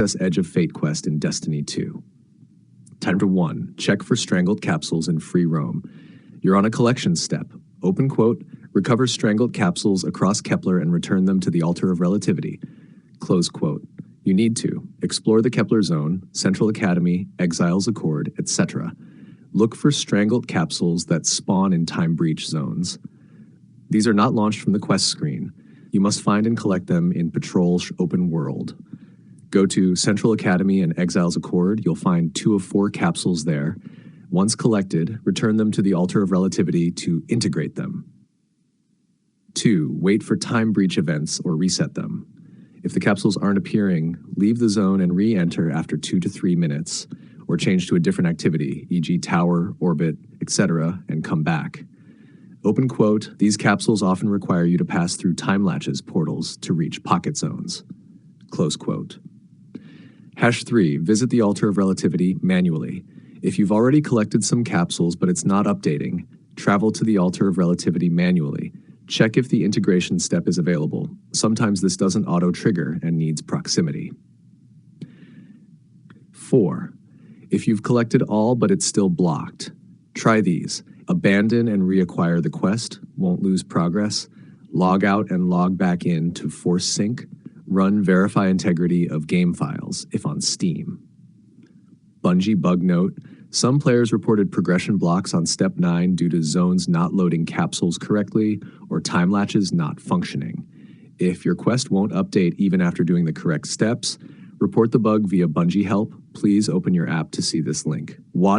Edge of Fate quest in Destiny 2. Time to 1. Check for Stranglet Capsules in free roam. You're on a collection step. Open quote, recover Stranglet Capsules across Kepler and return them to the Altar of Relativity. Close quote. You need to explore the Kepler zone, Central Academy, Exile's Accord, etc. Look for Stranglet Capsules that spawn in time breach zones. These are not launched from the quest screen. You must find and collect them in Patrol's open world. Go to Central Academy and Exile's Accord. You'll find 2 of 4 capsules there. Once collected, return them to the Altar of Relativity to integrate them. 2. Wait for time breach events or reset them. If the capsules aren't appearing, leave the zone and re-enter after 2 to 3 minutes, or change to a different activity, e.g. tower, orbit, etc., and come back. Open quote, these capsules often require you to pass through Time Latches portals to reach pocket zones. Close quote. #3. Visit the Altar of Relativity manually. If you've already collected some capsules but it's not updating, travel to the Altar of Relativity manually. Check if the integration step is available. Sometimes this doesn't auto-trigger and needs proximity. 4. If you've collected all but it's still blocked, try these. Abandon and reacquire the quest, won't lose progress. Log out and log back in to force sync. Run verify integrity of game files, if on Steam. Bungie bug note, some players reported progression blocks on Step 9 due to zones not loading capsules correctly or time latches not functioning. If your quest won't update even after doing the correct steps, report the bug via Bungie help. Please open your app to see this link. Watch